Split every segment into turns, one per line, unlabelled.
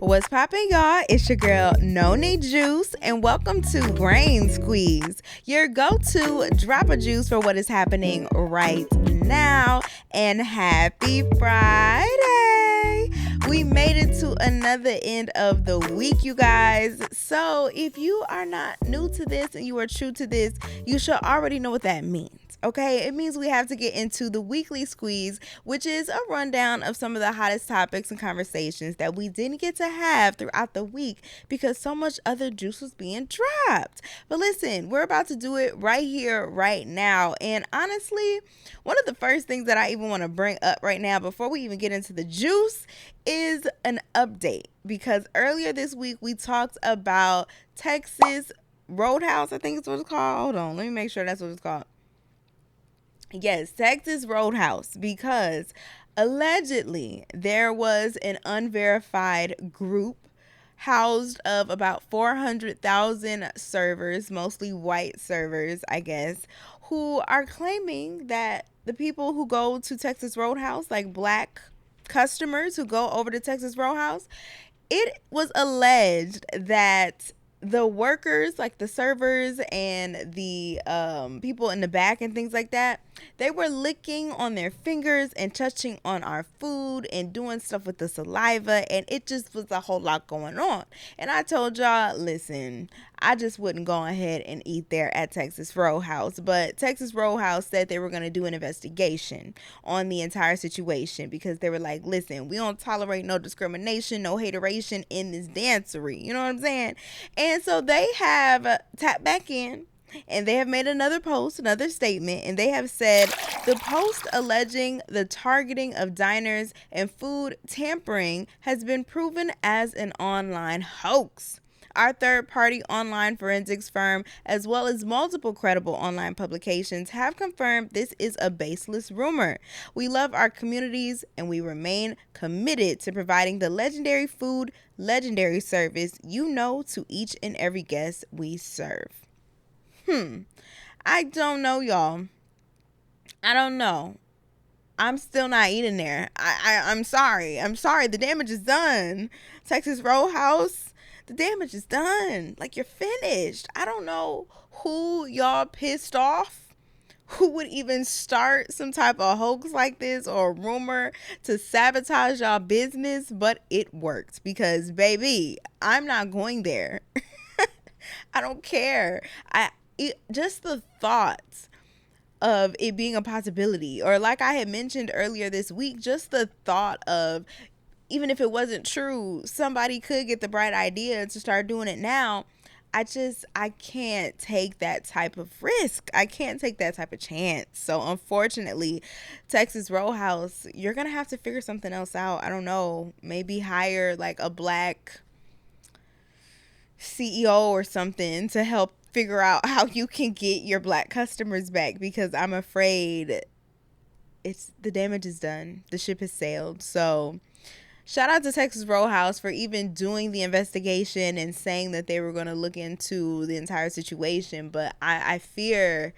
What's poppin', y'all? It's your girl, No Need Juice, and welcome to Brain Squeeze, your go-to drop of juice for what is happening right now. And happy Friday! We made it to another end of the week, you guys. So if you are not new to this and you are true to this, you should already know what that means. Okay, it means we have to get into the weekly squeeze, which is a rundown of some of the hottest topics and conversations that we didn't get to have throughout the week because so much other juice was being dropped. But listen, we're about to do it right here, right now. And honestly, one of the first things that I even want to bring up right now before we even get into the juice is an update, because earlier this week we talked about Texas Roadhouse, I think it's what it's called. Hold on, let me make sure that's what it's called. Yes, Texas Roadhouse, because allegedly there was an unverified group housed of about 400,000 servers, mostly white servers, I guess, who are claiming that the people who go to Texas Roadhouse, like black customers who go over to Texas Roadhouse, it was alleged that the workers, like the servers and the people in the back and things like that, they were licking on their fingers and touching on our food and doing stuff with the saliva, and it just was a whole lot going on. And I told y'all, listen, I just wouldn't go ahead and eat there at Texas Roadhouse. But Texas Roadhouse said they were going to do an investigation on the entire situation, because they were like, listen, we don't tolerate no discrimination, no hateration in this dancery. You know what I'm saying? And so they have tapped back in, and they have made another post, another statement, and they have said the post alleging the targeting of diners and food tampering has been proven as an online hoax. Our third-party online forensics firm, as well as multiple credible online publications, have confirmed this is a baseless rumor. We love our communities, and we remain committed to providing the legendary food, legendary service, to each and every guest we serve. I don't know, y'all. I don't know. I'm still not eating there. I'm sorry. I'm sorry. The damage is done. Texas Roadhouse, the damage is done. Like, you're finished. I don't know who y'all pissed off, who would even start some type of hoax like this or rumor to sabotage y'all business, but it worked, because, baby, I'm not going there. I don't care. Just the thought of it being a possibility, or like I had mentioned earlier this week, just the thought of, even if it wasn't true, somebody could get the bright idea to start doing it now. I can't take that type of risk. I can't take that type of chance. So unfortunately, Texas Roadhouse, you're going to have to figure something else out. I don't know. Maybe hire like a black CEO or something to help figure out how you can get your black customers back, because I'm afraid the damage is done. The ship has sailed. So shout out to Texas Roadhouse for even doing the investigation and saying that they were going to look into the entire situation. But I fear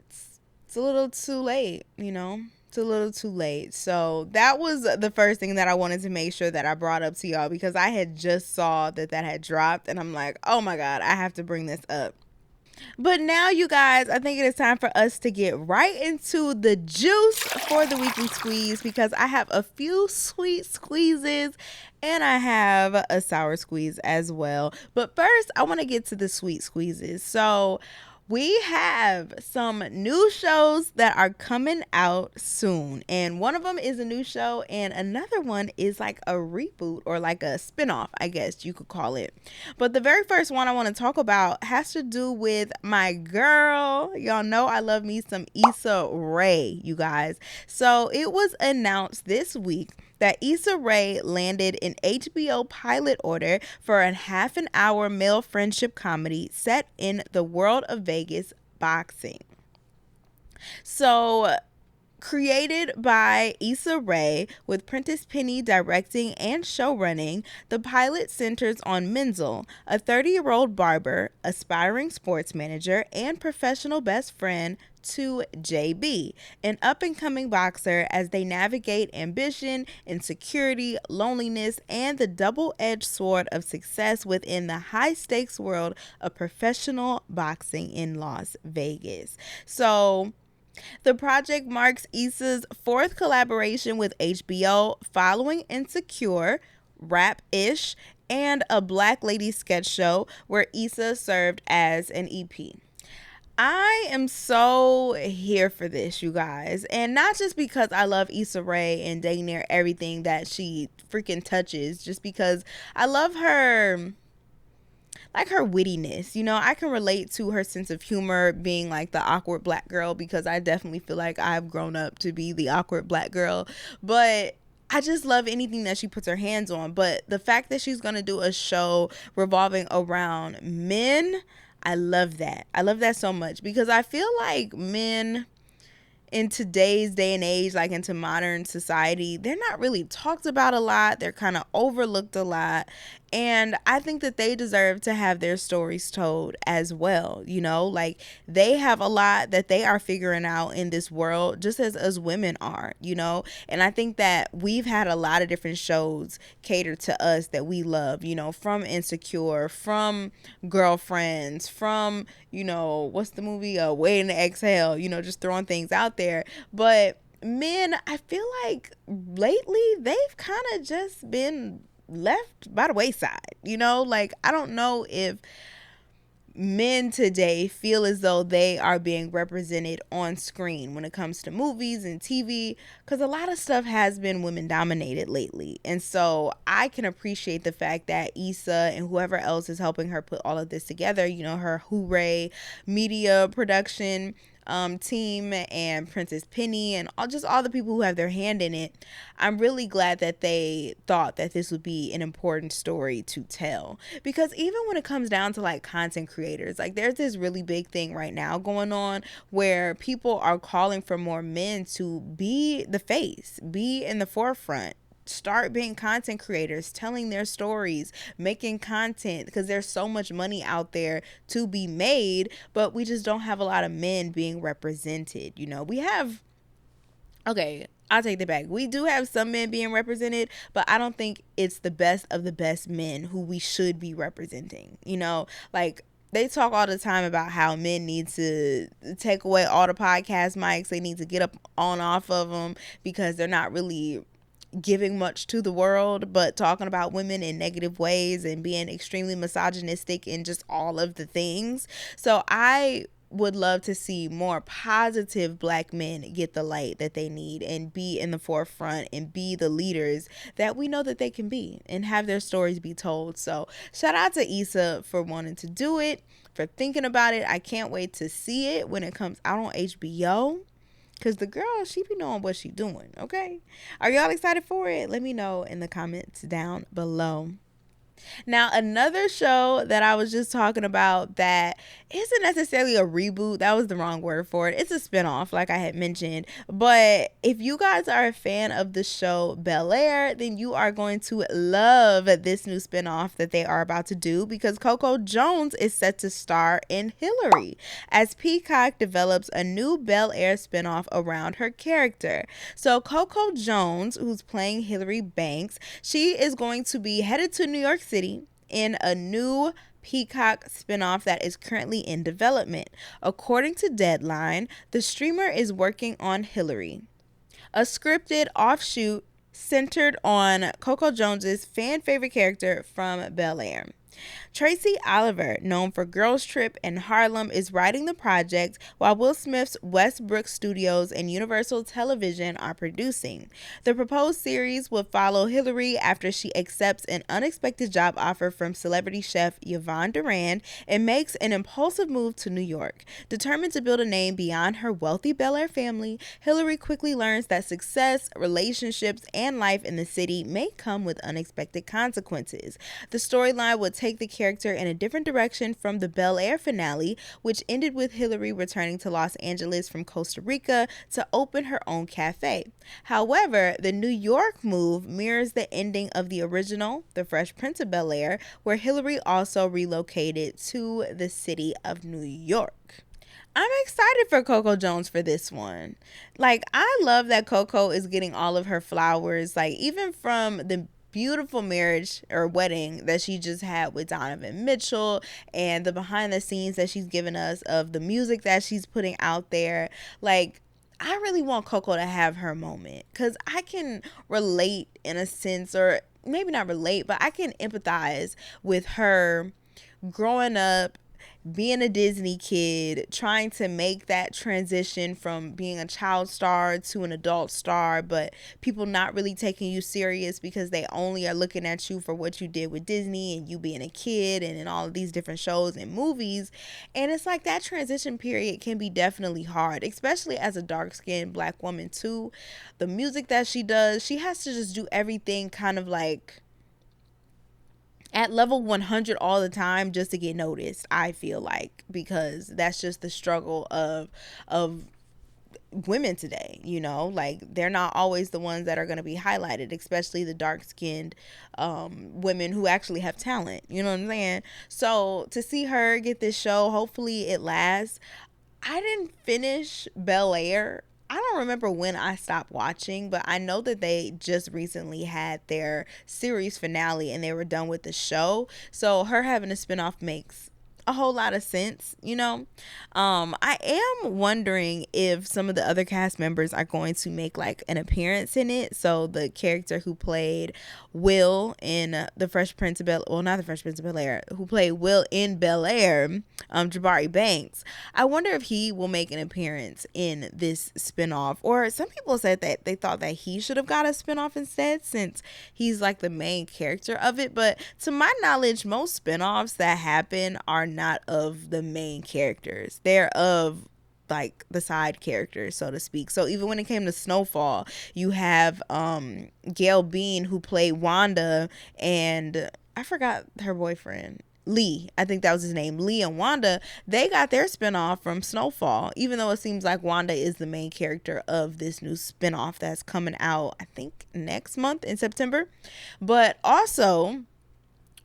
it's a little too late, It's a little too late. So that was the first thing that I wanted to make sure that I brought up to y'all, because I had just saw that had dropped, and I'm like, oh my God, I have to bring this up. But now, you guys, I think it is time for us to get right into the juice for the weekly squeeze, because I have a few sweet squeezes and I have a sour squeeze as well. But first, I want to get to the sweet squeezes. So we have some new shows that are coming out soon. And one of them is a new show, and another one is like a reboot, or like a spinoff, I guess you could call it. But the very first one I want to talk about has to do with my girl. Y'all know I love me some Issa Rae, you guys. So it was announced this week that Issa Rae landed an HBO pilot order for a half-an-hour male friendship comedy set in the world of Vegas boxing. So Created by Issa Rae, with Prentice Penny directing and showrunning, the pilot centers on Menzel, a 30-year-old barber, aspiring sports manager, and professional best friend to JB, an up-and-coming boxer, as they navigate ambition, insecurity, loneliness, and the double-edged sword of success within the high-stakes world of professional boxing in Las Vegas. So, the project marks Issa's fourth collaboration with HBO, following Insecure, Rap-ish, and a Black Lady sketch show where Issa served as an EP. I am so here for this, you guys. And not just because I love Issa Rae and dang near everything that she freaking touches, just because I love her, like, her wittiness. You know, I can relate to her sense of humor, being like the awkward black girl, because I definitely feel like I've grown up to be the awkward black girl. But I just love anything that she puts her hands on. But the fact that she's going to do a show revolving around men, I love that. I love that so much, because I feel like men in today's day and age, like into modern society, they're not really talked about a lot. They're kind of overlooked a lot. And I think that they deserve to have their stories told as well. You know, like, they have a lot that they are figuring out in this world, just as us women are, you know. And I think that we've had a lot of different shows cater to us that we love, you know, from Insecure, from Girlfriends, from, you know, what's the movie? Waiting to Exhale, you know, just throwing things out there. But men, I feel like lately they've kind of just been left by the wayside, you know. Like, I don't know if men today feel as though they are being represented on screen when it comes to movies and TV, because a lot of stuff has been women dominated lately. And so I can appreciate the fact that Issa and whoever else is helping her put all of this together, you know, her Hooray media production team, and Princess Penny, and all the people who have their hand in it. I'm really glad that they thought that this would be an important story to tell, because even when it comes down to like content creators, like, there's this really big thing right now going on where people are calling for more men to be the face, be in the forefront, start being content creators, telling their stories, making content, because there's so much money out there to be made, but we just don't have a lot of men being represented. You know, we have, okay, I'll take that back. We do have some men being represented, but I don't think it's the best of the best men who we should be representing. You know, like, they talk all the time about how men need to take away all the podcast mics. They need to get up on off of them because they're not really giving much to the world, but talking about women in negative ways and being extremely misogynistic and just all of the things. So I would love to see more positive black men get the light that they need and be in the forefront and be the leaders that we know that they can be and have their stories be told. So shout out to Issa for wanting to do it, for thinking about it. I can't wait to see it when it comes out on HBO. Because the girl, she be knowing what she doing, okay? Are y'all excited for it? Let me know in the comments down below. Now, another show that I was just talking about that isn't necessarily a reboot, that was the wrong word for it. It's a spinoff, like I had mentioned. But if you guys are a fan of the show Bel-Air, then you are going to love this new spinoff that they are about to do, because Coco Jones is set to star in Hilary, as Peacock develops a new Bel-Air spinoff around her character. So Coco Jones, who's playing Hilary Banks, she is going to be headed to New York City in a new Peacock spinoff that is currently in development. According to Deadline, the streamer is working on Hilary, a scripted offshoot centered on Coco Jones's fan favorite character from Bel-Air. Tracy Oliver, known for Girls Trip and Harlem, is writing the project, while Will Smith's Westbrook Studios and Universal Television are producing. The proposed series will follow Hilary after she accepts an unexpected job offer from celebrity chef Yvonne Durand and makes an impulsive move to New York. Determined to build a name beyond her wealthy Bel-Air family, Hilary quickly learns that success, relationships, and life in the city may come with unexpected consequences. The storyline would take the character in a different direction from the Bel Air finale, which ended with Hilary returning to Los Angeles from Costa Rica to open her own cafe. However, the New York move mirrors the ending of the original, The Fresh Prince of Bel Air, where Hilary also relocated to the city of New York. I'm excited for Coco Jones for this one. Like, I love that Coco is getting all of her flowers, like, even from the beautiful marriage or wedding that she just had with Donovan Mitchell and the behind the scenes that she's given us of the music that she's putting out there. Like, I really want Coco to have her moment because I can relate in a sense, or maybe not relate, but I can empathize with her growing up, being a Disney kid, trying to make that transition from being a child star to an adult star, but people not really taking you serious because they only are looking at you for what you did with Disney and you being a kid and in all of these different shows and movies. And it's like that transition period can be definitely hard, especially as a dark-skinned Black woman too. The music that she does, she has to just do everything kind of like at level 100 all the time just to get noticed, I feel like, because that's just the struggle of women today, you know, like they're not always the ones that are going to be highlighted, especially the dark-skinned women who actually have talent, you know what I'm saying? So to see her get this show, hopefully it lasts. I didn't finish Bel Air. I don't remember when I stopped watching, but I know that they just recently had their series finale and they were done with the show. So her having a spinoff makes a whole lot of sense, you know. I am wondering if some of the other cast members are going to make like an appearance in it. So the character who played Will in The Fresh Prince of Bel, well, not The Fresh Prince of Bel Air, who played Will in Bel Air, Jabari Banks. I wonder if he will make an appearance in this spinoff. Or some people said that they thought that he should have got a spinoff instead, since he's like the main character of it. But to my knowledge, most spinoffs that happen are not of the main characters. They're of like the side characters, so to speak. So even when it came to Snowfall, you have Gail Bean, who played Wanda, and I forgot her boyfriend, Lee. I think that was his name. Lee and Wanda, they got their spinoff from Snowfall, even though it seems like Wanda is the main character of this new spinoff that's coming out, I think, next month in September. But also,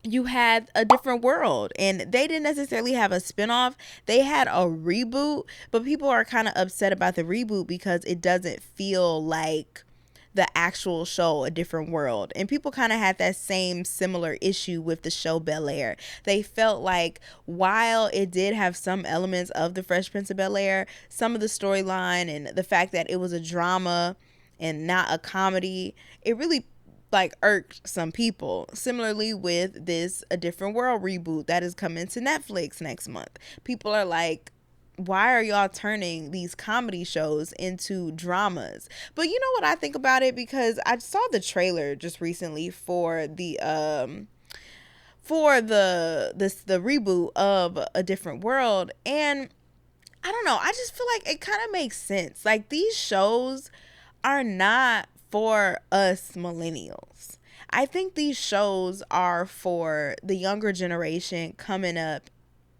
you had A Different World, and they didn't necessarily have a spinoff. They had a reboot, but people are kind of upset about the reboot because it doesn't feel like the actual show A Different World. And people kind of had that same similar issue with the show Bel Air. They felt like while it did have some elements of The Fresh Prince of Bel Air, some of the storyline and the fact that it was a drama and not a comedy, it really like irked some people. Similarly with this A Different World reboot that is coming to Netflix next month. People are like, why are y'all turning these comedy shows into dramas? But you know what I think about it, because I saw the trailer just recently for the reboot of A Different World, and I don't know, I just feel like it kind of makes sense. Like, these shows are not for us millennials. I think these shows are for the younger generation coming up,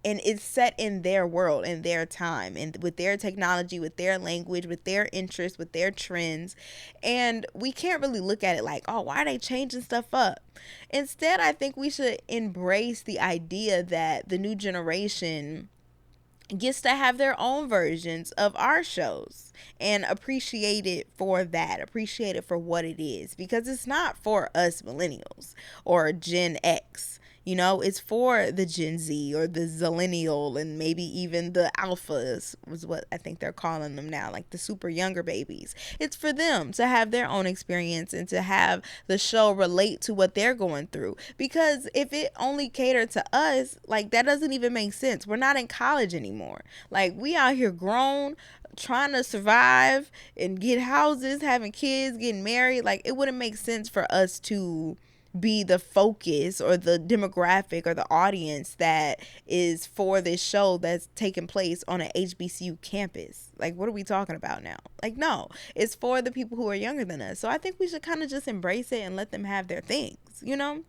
and it's set in their world, in their time, and with their technology, with their language, with their interests, with their trends. And we can't really look at it like, oh, why are they changing stuff up? Instead, I think we should embrace the idea that the new generation gets to have their own versions of our shows and appreciate it for that, appreciate it for what it is, because it's not for us millennials or Gen X. You know, it's for the Gen Z or the Zillennial, and maybe even the Alphas was what I think they're calling them now, like the super younger babies. It's for them to have their own experience and to have the show relate to what they're going through. Because if it only catered to us, like, that doesn't even make sense. We're not in college anymore. Like, we out here grown, trying to survive and get houses, having kids, getting married. Like, it wouldn't make sense for us to be the focus or the demographic or the audience that is for this show that's taking place on an HBCU campus. Like, what are we talking about now? Like, no, it's for the people who are younger than us. So I think we should kind of just embrace it and let them have their things, you know?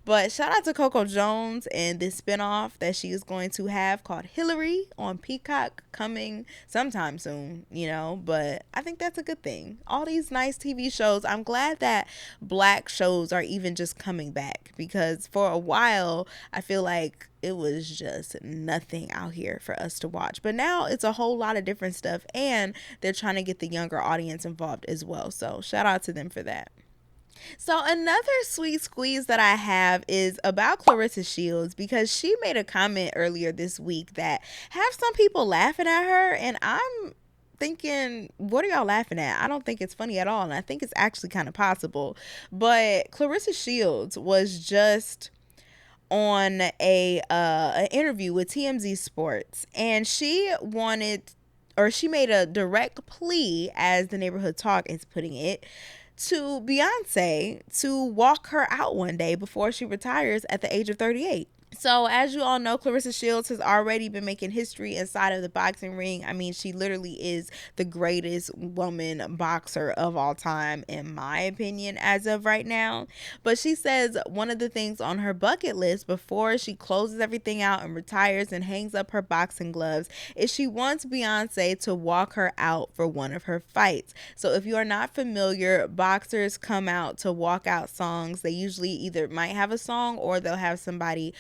But shout out to Coco Jones and this spinoff that she is going to have called Hilary on Peacock, coming sometime soon, you know? But I think that's a good thing. All these nice TV shows, I'm glad that black shows are even just coming back, because for a while, I feel like it was just nothing out here for us to watch. But now it's a whole lot of different stuff, and they're trying to get the younger audience involved as well. So shout out to them for that. So another sweet squeeze that I have is about Claressa Shields, because she made a comment earlier this week that have some people laughing at her, and I'm thinking, what are y'all laughing at? I don't think it's funny at all, and I think it's actually kind of possible. But Claressa Shields was just on an interview with TMZ Sports, and she made a direct plea, as the Neighborhood Talk is putting it, to Beyoncé to walk her out one day before she retires at the age of 38. So, as you all know, Claressa Shields has already been making history inside of the boxing ring. I mean, she literally is the greatest woman boxer of all time, in my opinion, as of right now. But she says one of the things on her bucket list before she closes everything out and retires and hangs up her boxing gloves is she wants Beyoncé to walk her out for one of her fights. So, if you are not familiar, boxers come out to walk out songs. They usually either might have a song or they'll have somebody,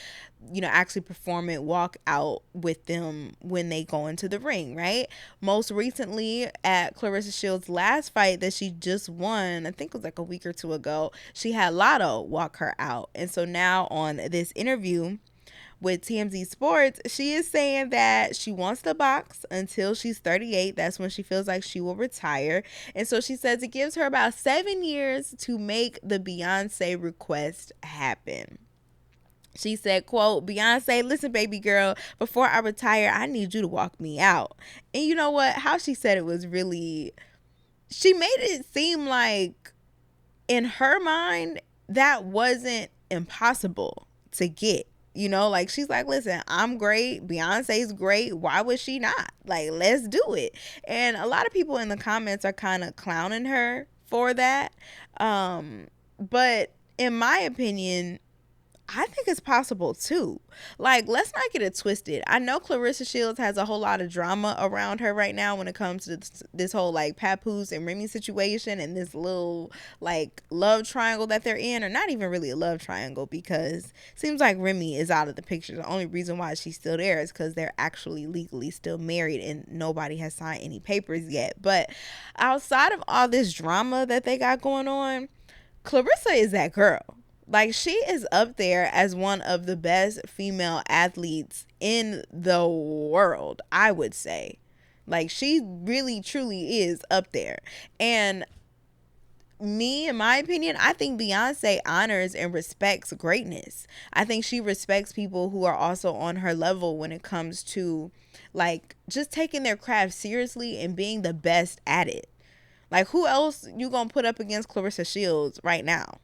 you know, actually perform it, walk out with them when they go into the ring, right? Most recently, at Claressa Shields' last fight that she just won, I think it was like a week or two ago, she had Lotto walk her out. And so now on this interview with TMZ Sports, she is saying that she wants to box until she's 38. That's when she feels like she will retire. And so she says it gives her about 7 years to make the Beyoncé request happen. She said, quote, Beyoncé, listen, baby girl, before I retire, I need you to walk me out. And you know what? How she said it was really, she made it seem like in her mind, that wasn't impossible to get. You know, like, she's like, listen, I'm great. Beyonce's great. Why would she not? Like, let's do it. And a lot of people in the comments are kind of clowning her for that. But in my opinion, I think it's possible too. Like, let's not get it twisted. I know Claressa Shields has a whole lot of drama around her right now when it comes to this whole like Papoose and Remy situation and this little like love triangle that they're in, or not even really a love triangle, because it seems like Remy is out of the picture. The only reason why she's still there is because they're actually legally still married and nobody has signed any papers yet. But outside of all this drama that they got going on, Claressa is that girl. Like, she is up there as one of the best female athletes in the world, I would say. Like, she really, truly is up there. And me, in my opinion, I think Beyonce honors and respects greatness. I think she respects people who are also on her level when it comes to, like, just taking their craft seriously and being the best at it. Like, who else you gonna put up against Claressa Shields right now?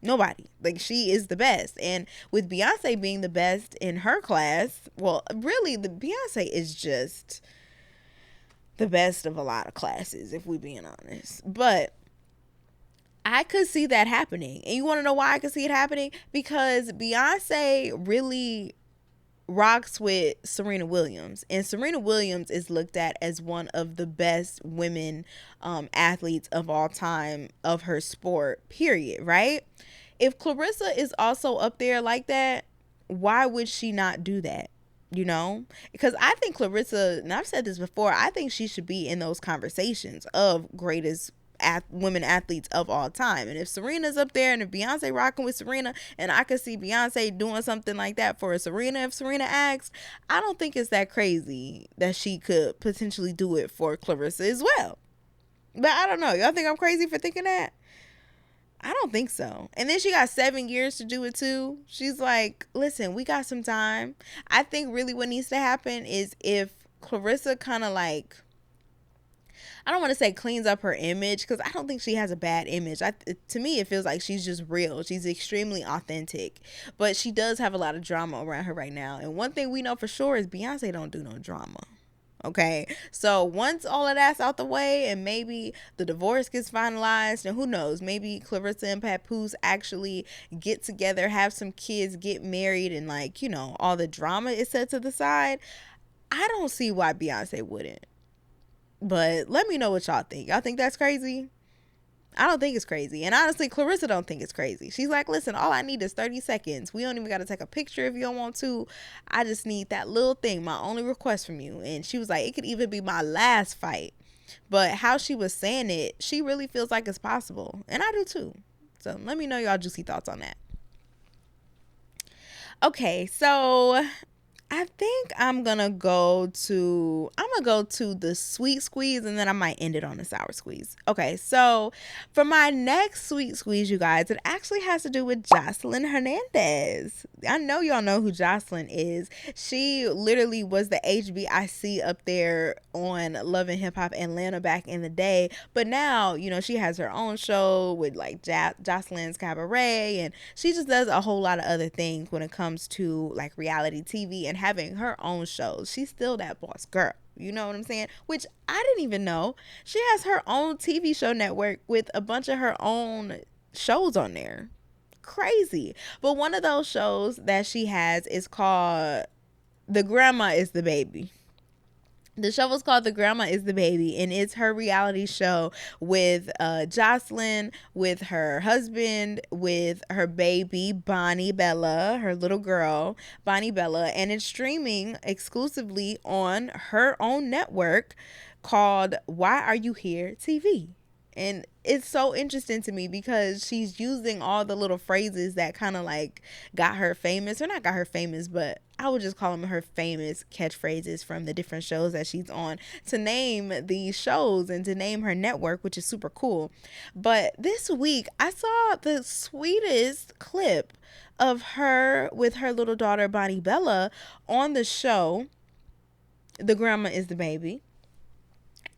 Nobody. Like, she is the best. And with Beyonce being the best in her class, well, really, the Beyonce is just the best of a lot of classes, if we're being honest. But I could see that happening. And you want to know why I could see it happening? Because Beyonce really rocks with Serena Williams, and Serena Williams is looked at as one of the best women athletes of all time of her sport, period, right? If Claressa is also up there like that, why would she not do that? You know, because I think Claressa, and I've said this before, I think she should be in those conversations of greatest women athletes of all time. And if Serena's up there, and if Beyonce rocking with Serena, and I could see Beyonce doing something like that for Serena if Serena asks, I don't think it's that crazy that she could potentially do it for Claressa as well. But I don't know. Y'all think I'm crazy for thinking that? I don't think so. And then she got 7 years to do it too. She's like, listen, we got some time. I think really what needs to happen is if Claressa kind of like, I don't want to say cleans up her image, because I don't think she has a bad image. To me, it feels like she's just real. She's extremely authentic. But she does have a lot of drama around her right now. And one thing we know for sure is Beyonce don't do no drama. Okay, so once all of that's out the way and maybe the divorce gets finalized, and who knows, maybe Clarissa and Papoose actually get together, have some kids, get married, and like, all the drama is set to the side, I don't see why Beyonce wouldn't. But let me know what y'all think. Y'all think that's crazy? I don't think it's crazy. And honestly, Clarissa don't think it's crazy. She's like, listen, all I need is 30 seconds. We don't even got to take a picture if you don't want to. I just need that little thing, my only request from you. And she was like, it could even be my last fight. But how she was saying it, she really feels like it's possible. And I do too. So let me know y'all juicy thoughts on that. Okay, so I think I'm gonna go to the sweet squeeze, and then I might end it on the sour squeeze. Okay, so for my next sweet squeeze, you guys, it actually has to do with Joseline Hernandez. I know y'all know who Joseline is. She literally was the HBIC up there on Love and Hip Hop Atlanta back in the day, but now she has her own show with like Joseline's Cabaret, and she just does a whole lot of other things when it comes to like reality TV and having her own shows. She's still that boss girl. You know what I'm saying? Which I didn't even know. She has her own TV show network with a bunch of her own shows on there. Crazy. But one of those shows that she has is called The Grandma is the Baby. The show was called The Grandma is the Baby, and it's her reality show with Joseline, with her husband, with her baby, Bonnie Bella, her little girl, Bonnie Bella, and it's streaming exclusively on her own network called Why Are You Here TV. And it's so interesting to me because she's using all the little phrases that kind of like got her famous, or not got her famous, but I would just call them her famous catchphrases from the different shows that she's on to name these shows and to name her network, which is super cool. But this week I saw the sweetest clip of her with her little daughter Bonnie Bella on the show The Grandma is the Baby.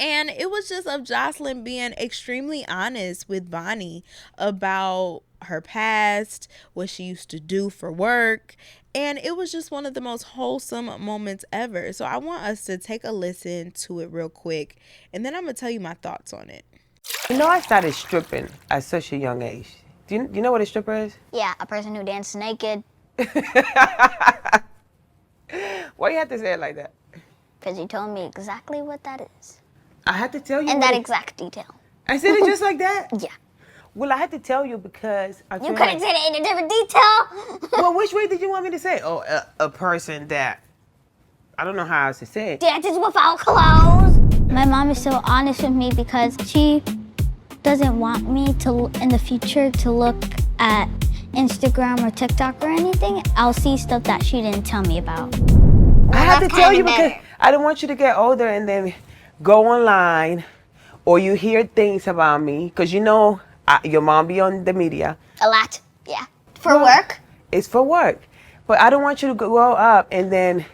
And it was just of Joseline being extremely honest with Bonnie about her past, what she used to do for work. And it was just one of the most wholesome moments ever. So I want us to take a listen to it real quick. And then I'm going to tell you my thoughts on it.
I started stripping at such a young age. Do you know what a stripper is?
Yeah, a person who dances naked.
Why you have to say it like that?
Because you told me exactly what that is.
I had to tell you.
In that exact detail.
I said it just like that?
Yeah.
Well, I had to tell you because I feel
You couldn't say it in a different detail.
Well, which way did you want me to say it? Oh, a person that, I don't know how else to say it.
Dances without clothes. My mom is so honest with me because she doesn't want me to, in the future, to look at Instagram or TikTok or anything. I'll see stuff that she didn't tell me about.
I had to tell you because I didn't want you to get older and then go online or you hear things about me because your mom be on the media.
A lot, yeah. For work?
It's for work. But I don't want you to grow up and then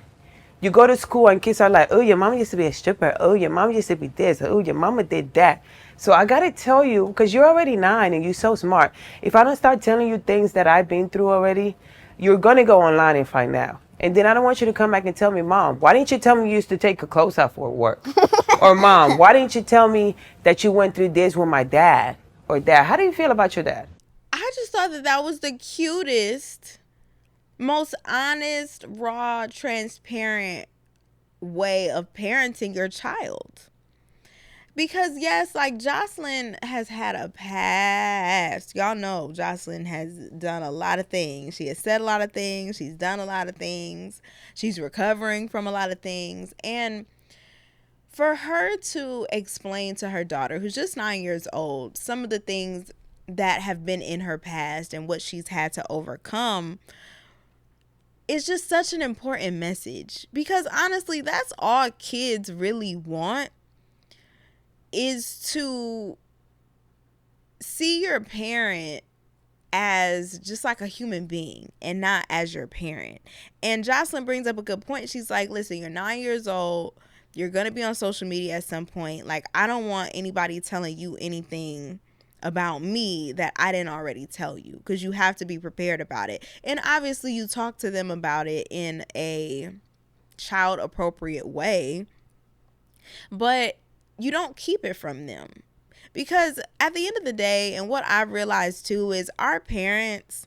you go to school and kids are like, oh, your mama used to be a stripper. Oh, your mama used to be this. Oh, your mama did that. So I got to tell you, because you're already 9 and you're so smart. If I don't start telling you things that I've been through already, you're going to go online and find out. And then I don't want you to come back and tell me, Mom, why didn't you tell me you used to take your clothes off for work? Or Mom, why didn't you tell me that you went through this with my dad? Or Dad, how do you feel about your dad?
I just thought that was the cutest, most honest, raw, transparent way of parenting your child. Because yes, like Joseline has had a past. Y'all know Joseline has done a lot of things. She has said a lot of things. She's done a lot of things. She's recovering from a lot of things. And for her to explain to her daughter, who's just 9 years old, some of the things that have been in her past and what she's had to overcome, it's just such an important message. Because honestly, that's all kids really want, is to see your parent as just like a human being and not as your parent. And Joseline brings up a good point. She's like, listen, you're 9 years old. You're going to be on social media at some point. Like, I don't want anybody telling you anything about me that I didn't already tell you, because you have to be prepared about it. And obviously you talk to them about it in a child appropriate way. but you don't keep it from them. Because at the end of the day, and what I've realized too, is our parents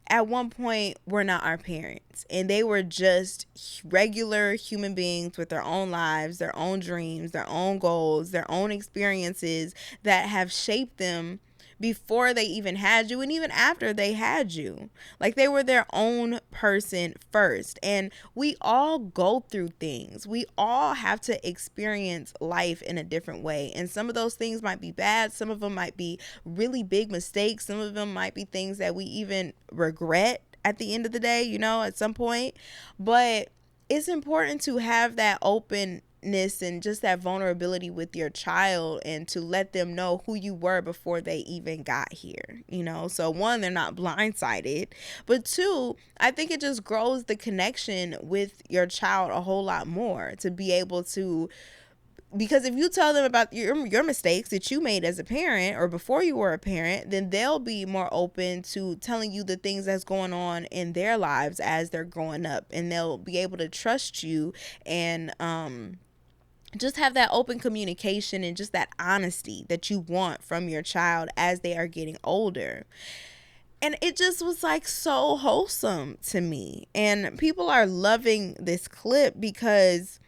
at one point were not our parents, and they were just regular human beings with their own lives, their own dreams, their own goals, their own experiences that have shaped them before they even had you and even after they had you. Like, they were their own person first. And we all go through things. We all have to experience life in a different way. And some of those things might be bad. Some of them might be really big mistakes. Some of them might be things that we even regret at the end of the day, you know, at some point. But it's important to have that openness and just that vulnerability with your child, and to let them know who you were before they even got here, you know. So one, they're not blindsided, but two, I think it just grows the connection with your child a whole lot more, to be able to, because if you tell them about your mistakes that you made as a parent or before you were a parent, then they'll be more open to telling you the things that's going on in their lives as they're growing up, and they'll be able to trust you and just have that open communication and just that honesty that you want from your child as they are getting older. And it just was like so wholesome to me. And people are loving this clip because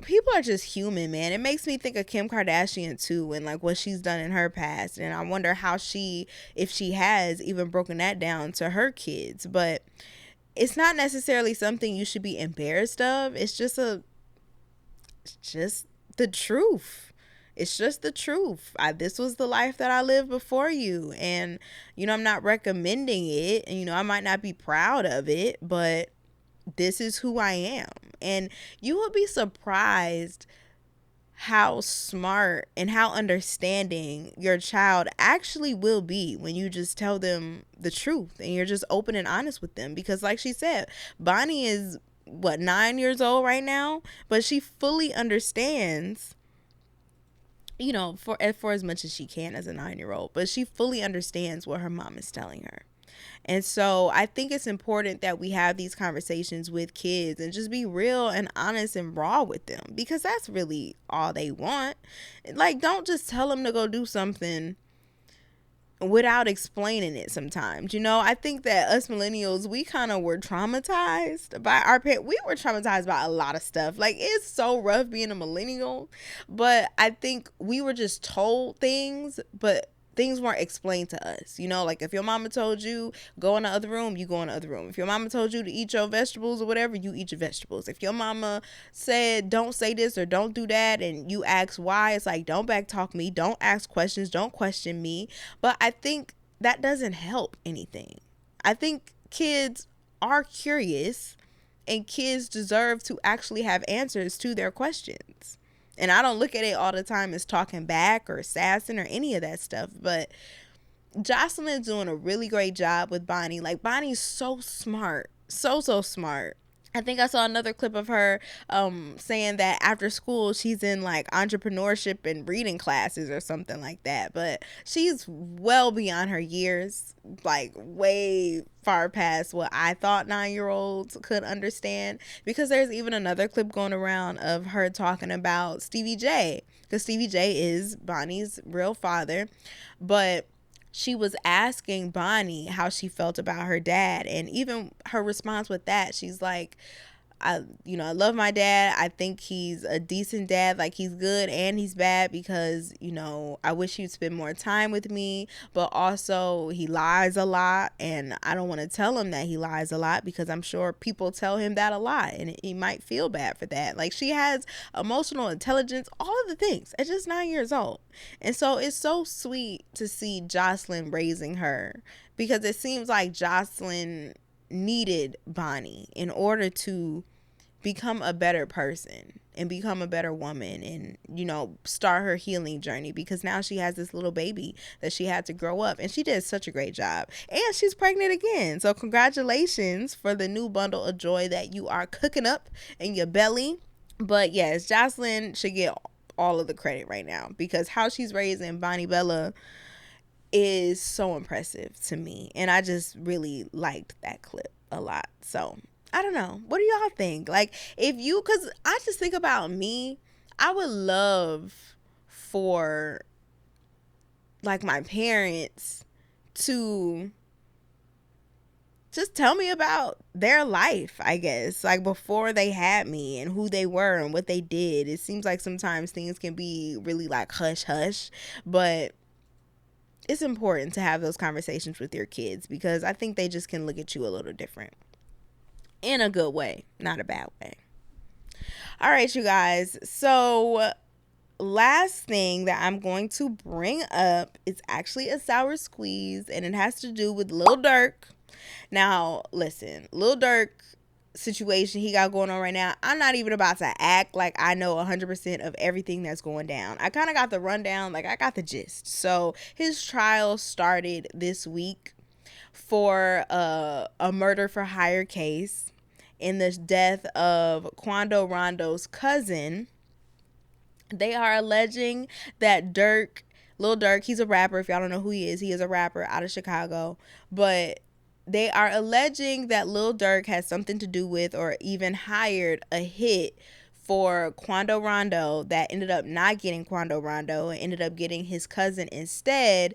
people are just human, man. It makes me think of Kim Kardashian too, and like what she's done in her past. And I wonder how if she has even broken that down to her kids. But it's not necessarily something you should be embarrassed of. It's just the truth. It's just the truth. This was the life that I lived before you. And, you know, I'm not recommending it. And, you know, I might not be proud of it, but this is who I am. And you will be surprised how smart and how understanding your child actually will be when you just tell them the truth and you're just open and honest with them. Because like she said, Bonnie is 9 years old right now, but she fully understands, you know, for as much as she can as a 9-year-old, but she fully understands what her mom is telling her. And so I think it's important that we have these conversations with kids and just be real and honest and raw with them, because that's really all they want. Like, don't just tell them to go do something without explaining it sometimes. You know, I think that us millennials, we kind of were traumatized by our parents. We were traumatized by a lot of stuff. Like, it's so rough being a millennial, but I think we were just told things, but things weren't explained to us. You know, like if your mama told you go in the other room, you go in the other room. If your mama told you to eat your vegetables or whatever, you eat your vegetables. If your mama said don't say this or don't do that and you ask why, it's like, don't back talk me, don't ask questions, don't question me. But I think that doesn't help anything. I think kids are curious, and kids deserve to actually have answers to their questions. And I don't look at it all the time as talking back or sassing or any of that stuff. But Joseline's doing a really great job with Bonnie. Like, Bonnie's so smart. So smart. I think I saw another clip of her saying that after school she's in like entrepreneurship and reading classes or something like that. But she's well beyond her years, like way far past what I thought 9-year-olds could understand. Because there's even another clip going around of her talking about Stevie J, because Stevie J is Bonnie's real father. But she was asking Bonnie how she felt about her dad, and even her response with that, she's like, I love my dad. I think he's a decent dad. Like, he's good and he's bad because, you know, I wish he'd spend more time with me, but also he lies a lot, and I don't want to tell him that he lies a lot because I'm sure people tell him that a lot and he might feel bad for that. Like, she has emotional intelligence, all of the things at just 9 years old. And so it's so sweet to see Joseline raising her, because it seems like Joseline needed Bonnie in order to become a better person and become a better woman and, you know, start her healing journey, because now she has this little baby that she had to grow up, and she did such a great job, and she's pregnant again. So congratulations for the new bundle of joy that you are cooking up in your belly. But yes, Joseline should get all of the credit right now, because how she's raising Bonnie Bella is so impressive to me, and I just really liked that clip a lot. So I don't know. What do y'all think? Like, if you, because I just think about me, I would love for, like, my parents to just tell me about their life, I guess, like before they had me and who they were and what they did. It seems like sometimes things can be really like hush hush, but it's important to have those conversations with your kids because I think they just can look at you a little different in a good way, not a bad way. All right, you guys. So last thing that I'm going to bring up is actually a sour squeeze, and it has to do with Lil Durk. Now, listen, Lil Durk situation he got going on right now, I'm not even about to act like I know 100% of everything that's going down. I kind of got the rundown, like I got the gist. So his trial started this week for a murder for hire case in the death of Quando Rondo's cousin. They are alleging that Lil Durk, he's a rapper. If y'all don't know who he is a rapper out of Chicago. But they are alleging that Lil Durk has something to do with or even hired a hit for Quando Rondo that ended up not getting Quando Rondo and ended up getting his cousin instead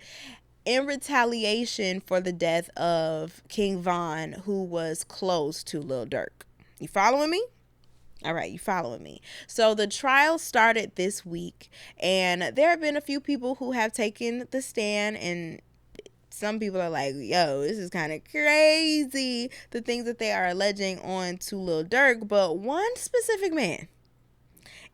in retaliation for the death of King Von, who was close to Lil Durk. You following me? All right, you following me. So the trial started this week, and there have been a few people who have taken the stand, and some people are like, yo, this is kind of crazy, the things that they are alleging on to Lil Durk. But one specific man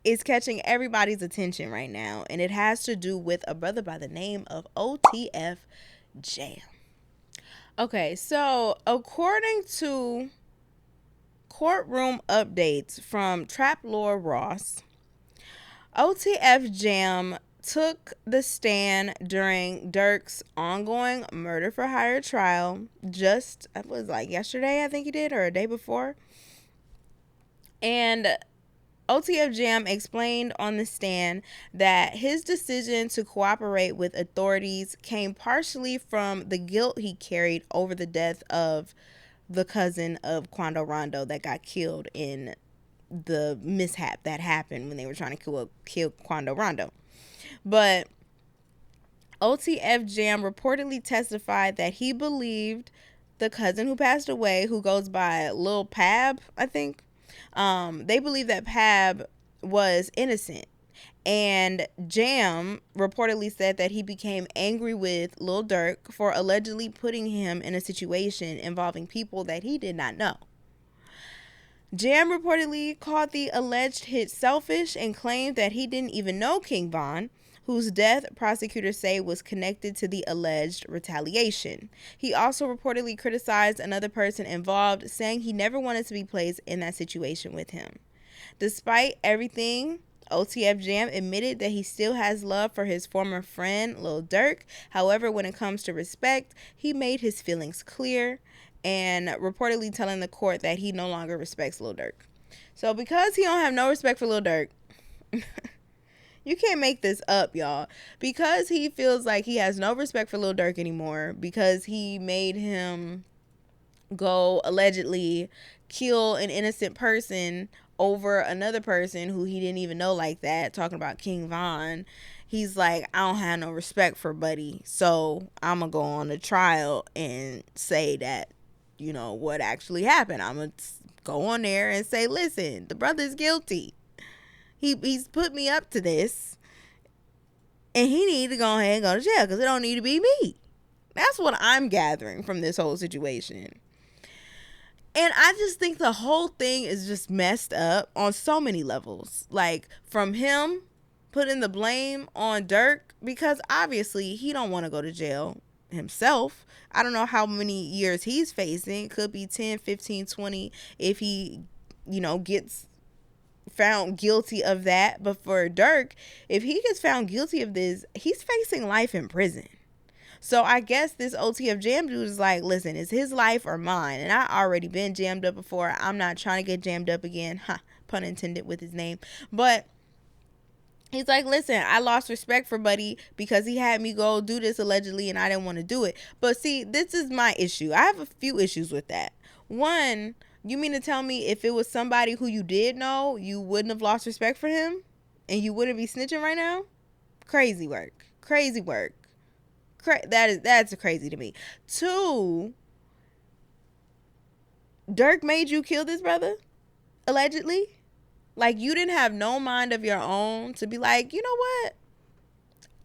is catching everybody's attention right now, and it has to do with a brother by the name of OTF Jam. Okay, so according to courtroom updates from Trap Lord Ross, OTF Jam took the stand during Durk's ongoing murder for hire trial. Just, it was like yesterday, I think he did, or a day before. And OTF Jam explained on the stand that his decision to cooperate with authorities came partially from the guilt he carried over the death of the cousin of Quando Rondo that got killed in the mishap that happened when they were trying to kill Quando Rondo. But OTF Jam reportedly testified that he believed the cousin who passed away, who goes by Lil Pab, I think, they believe that Pab was innocent. And Jam reportedly said that he became angry with Lil Durk for allegedly putting him in a situation involving people that he did not know. Jam reportedly called the alleged hit selfish and claimed that he didn't even know King Von, whose death prosecutors say was connected to the alleged retaliation. He also reportedly criticized another person involved, saying he never wanted to be placed in that situation with him. Despite everything, OTF Jam admitted that he still has love for his former friend, Lil Durk. However, when it comes to respect, he made his feelings clear and reportedly telling the court that he no longer respects Lil Durk. So because he don't have no respect for Lil Durk, you can't make this up, y'all. Because he feels like he has no respect for Lil Durk anymore, because he made him go allegedly kill an innocent person over another person who he didn't even know like that, talking about King Von. He's like, I don't have no respect for Buddy, so I'm going to go on a trial and say that, you know, what actually happened. I'm going to go on there and say, listen, the brother's guilty. He's put me up to this, and he need to go ahead and go to jail because it don't need to be me. That's what I'm gathering from this whole situation. And I just think the whole thing is just messed up on so many levels. Like, from him putting the blame on Durk, because obviously he don't want to go to jail himself. I don't know how many years he's facing. It could be 10, 15, 20 if he, you know, gets found guilty of that. But for Durk, if he gets found guilty of this, he's facing life in prison. So I guess this OTF Jam dude is like, listen, it's his life or mine. And I already been jammed up before. I'm not trying to get jammed up again. Pun intended with his name. But he's like, listen, I lost respect for Buddy because he had me go do this allegedly and I didn't want to do it. But see, this is my issue. I have a few issues with that. One, You mean to tell me if it was somebody who you did know, you wouldn't have lost respect for him? And you wouldn't be snitching right now? Crazy work. Crazy work. That's crazy to me. 2, Durk made you kill this brother? Allegedly? Like, you didn't have no mind of your own to be like, you know what?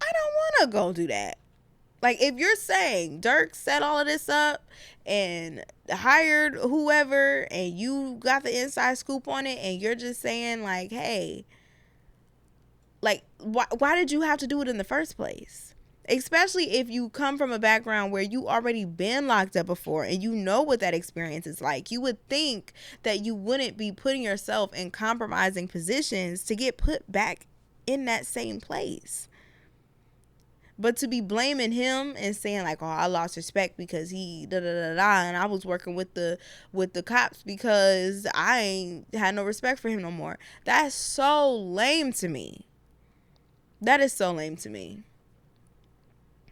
I don't want to go do that. Like, if you're saying Durk set all of this up and hired whoever and you got the inside scoop on it and you're just saying, like, hey, like, why did you have to do it in the first place? Especially if you come from a background where you already been locked up before and you know what that experience is like. You would think that you wouldn't be putting yourself in compromising positions to get put back in that same place. But to be blaming him and saying like, oh, I lost respect because he da da da da, and I was working with the cops because I ain't had no respect for him no more. That's so lame to me. That is so lame to me.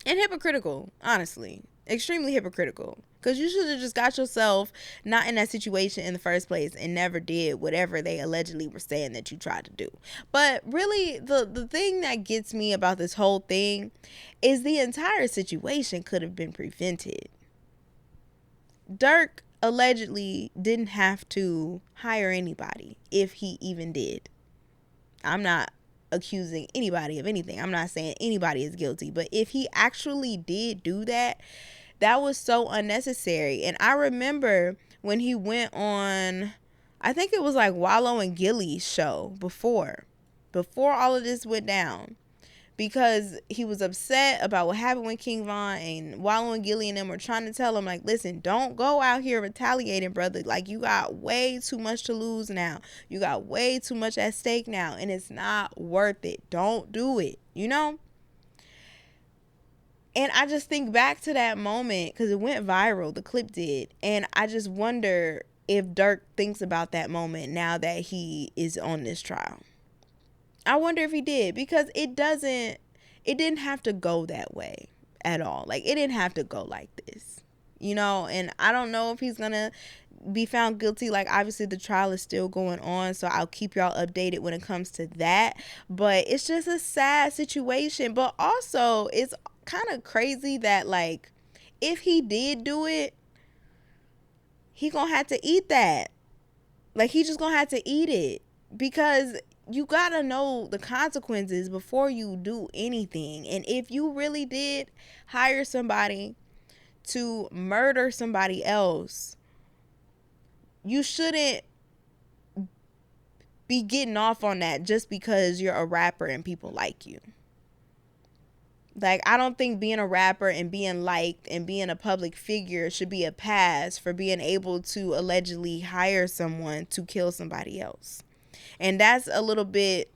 And hypocritical, honestly. Extremely hypocritical. Because you should have just got yourself not in that situation in the first place and never did whatever they allegedly were saying that you tried to do. But really, the thing that gets me about this whole thing is the entire situation could have been prevented. Durk allegedly didn't have to hire anybody, if he even did. I'm not accusing anybody of anything. I'm not saying anybody is guilty. But if he actually did do that, that was so unnecessary. And I remember when he went on, I think it was like Wallow and Gilly's show before all of this went down, because he was upset about what happened with King Von, and Wallow and Gilly and them were trying to tell him, like, listen, don't go out here retaliating, brother. Like, you got way too much to lose now. You got way too much at stake now, and it's not worth it. Don't do it, you know? And I just think back to that moment because it went viral, the clip did. And I just wonder if Durk thinks about that moment now that he is on this trial. I wonder if he did, because it didn't have to go that way at all. Like, it didn't have to go like this, you know? And I don't know if he's going to be found guilty. Like, obviously the trial is still going on, so I'll keep y'all updated when it comes to that. But it's just a sad situation. But also, it's kind of crazy that, like, if he did do it, he gonna have to eat that. Like, he just gonna have to eat it, because you gotta know the consequences before you do anything. And if you really did hire somebody to murder somebody else, you shouldn't be getting off on that just because you're a rapper and people like you. Like, I don't think being a rapper and being liked and being a public figure should be a pass for being able to allegedly hire someone to kill somebody else. And that's a little bit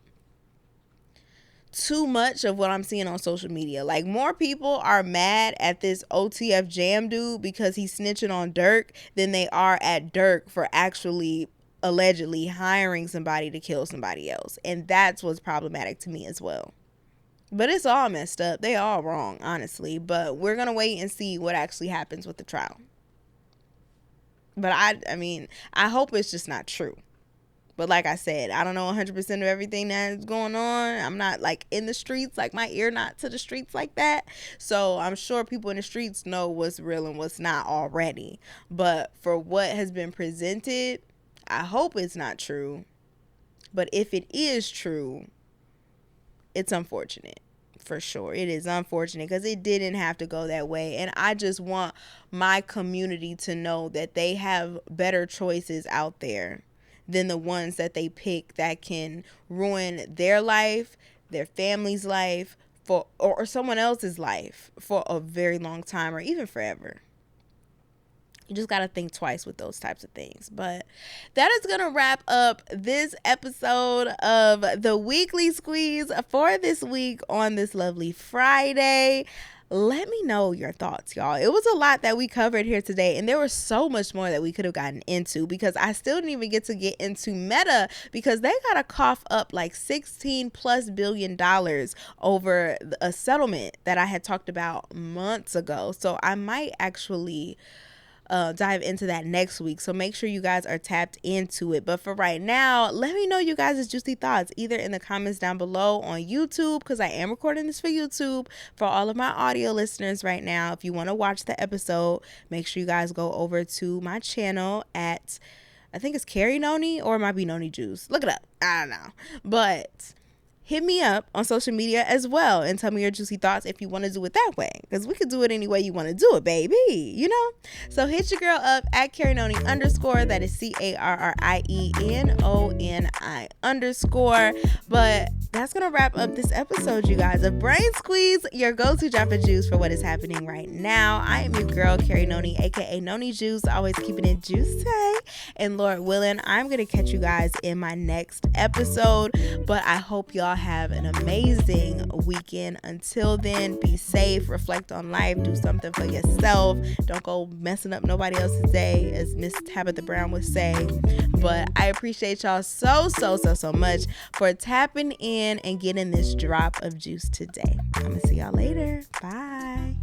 too much of what I'm seeing on social media. Like, more people are mad at this OTF Jam dude because he's snitching on Durk than they are at Durk for actually allegedly hiring somebody to kill somebody else. And that's what's problematic to me as well. But it's all messed up. They all wrong, honestly. But we're going to wait and see what actually happens with the trial. But I mean, I hope it's just not true. But like I said, I don't know 100% of everything that's going on. I'm not like in the streets, like my ear not to the streets like that. So I'm sure people in the streets know what's real and what's not already. But for what has been presented, I hope it's not true. But if it is true, it's unfortunate. For sure. It is unfortunate because it didn't have to go that way. And I just want my community to know that they have better choices out there than the ones that they pick that can ruin their life, their family's life, or someone else's life for a very long time or even forever. You just got to think twice with those types of things. But that is going to wrap up this episode of the Weekly Squeeze for this week on this lovely Friday. Let me know your thoughts, y'all. It was a lot that we covered here today, and there was so much more that we could have gotten into, because I still didn't even get into Meta, because they got to cough up like $16+ billion over a settlement that I had talked about months ago. So I might actually dive into that next week. So make sure you guys are tapped into it. But for right now, let me know you guys' juicy thoughts either in the comments down below on YouTube, because I am recording this for YouTube. For all of my audio listeners right now, if you want to watch the episode, make sure you guys go over to my channel at, I think it's Carrie Noni, or it might be Noni Juice. Look it up. I don't know. But hit me up on social media as well and tell me your juicy thoughts if you want to do it that way, because we could do it any way you want to do it, baby, you know. So hit your girl up at Carrienoni_, that is CARRIENONI_. But that's gonna wrap up this episode, you guys, of Brain Squeeze, your go-to drop of juice for what is happening right now. I am your girl Carrienoni, aka Noni Juice, always keeping it juicy, and Lord willing, I'm gonna catch you guys in my next episode. But I hope y'all have an amazing weekend. Until then, be safe, reflect on life, do something for yourself. Don't go messing up nobody else's day, as Miss Tabitha Brown would say. But I appreciate y'all so much for tapping in and getting this drop of juice today. I'm gonna see y'all later. Bye.